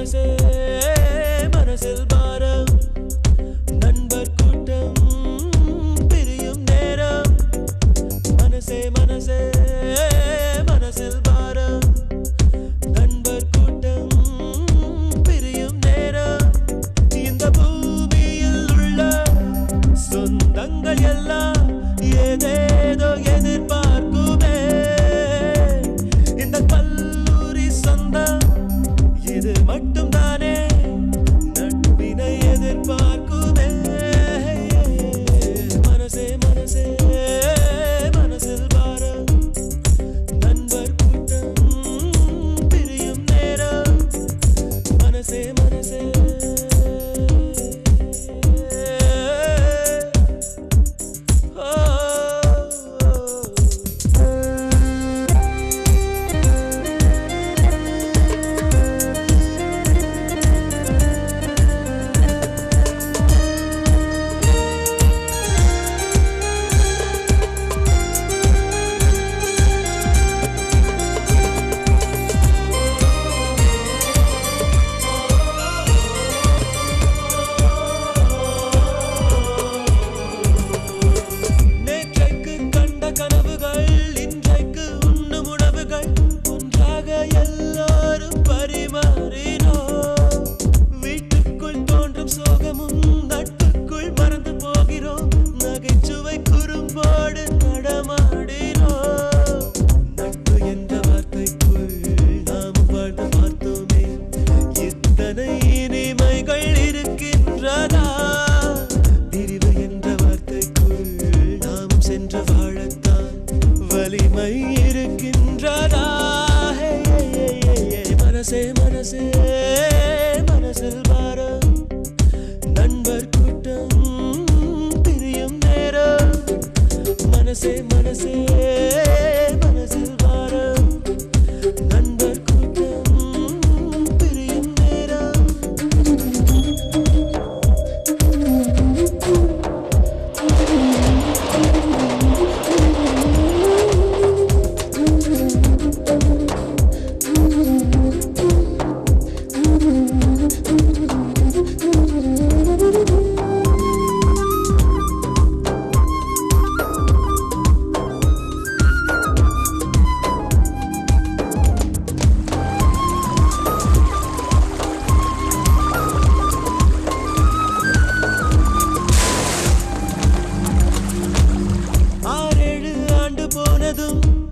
மனசே மனசில் பாரம் நண்பர் கூட்டம் பிரியும் நேரம் மனசே மனசே மனசில் பாரம் நண்பர் கூட்டம் பிரியும் நேரம் இந்த பூமியில் உள்ள சொந்தங்கள் எல்லாம் ஏதேதோ எதிர்பார்க்குமே இந்த கல்லூரி சொந்தம் இது மட்டும் தானே நட்பினை எதிர்பார்க்குமே மனசே மனசே மனசில் பாரம் நண்பர் கூட்டம் பிரியும் நேரம் மனசே மனசே எல்லாரும் பரிமாறினோம் வீட்டுக்குள் தோன்றும் சோகமும் நட்புக்குள் மறந்து போகிறோம் நகைச்சுவை குறும்போடு நடமாடினோம் நட்பு என்ற வார்த்தைக்குள் நாம் வாழ்ந்து பார்த்தோமே இத்தனை இனிமைகள் இருக்கின்றதா பிரிவு என்ற வார்த்தைக்குள் நாம் சென்று வாழத்தான் வலிமை இருக்கின்றதா மனசே மனசே மனசில் பாரம் நண்பர் கூட்டம் பிரியும் நேரம் மனசே மனசே மனசில் பாரம் நண்பர் கூட்டம் பிரியும் நேரம்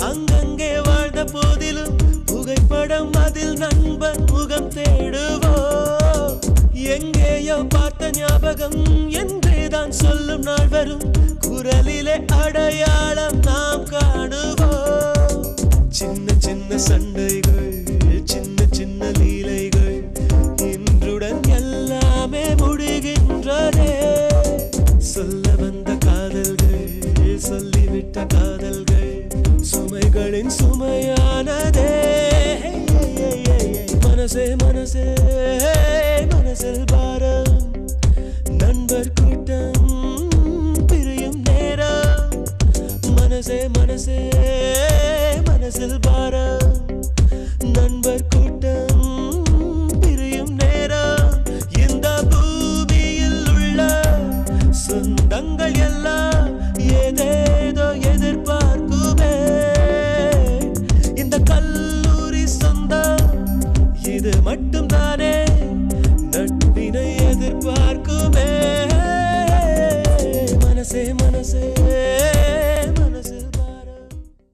அங்கங்கே வாழ்ந்த போதிலும் புகைப்படம் அதில் நண்பன் முகம் தேடுவோம் எங்கேயோ பார்த்த ஞாபகம் என்றேதான் சொல்லும் நாள் வரும் குரலிலே அடையாளம் நாம் காணுவோம் சின்ன சின்ன சண்டைகள் சின்ன சின்ன லீலைகள் இன்றுடன் எல்லாமே முடிகின்றதே சொல்ல வந்த காதல்கள் சொல்லிவிட்ட காதல்கள் சுமைகளின் சுமையானதே மனசே மனசே மனசில் பாரம் நண்பர் கூட்டம் பிரியும் நேரம் மனசே மனசே மனசில் பாரம் நண்பர் கூட்டம் பிரியும் நேரம் இந்த பூமியில் உள்ள சொந்தங்கள் எல்லாம் ஏதேதோ எதிர்பார்க்குமே இந்த கல்லூரி சொந்தம் இது மட்டும் தானே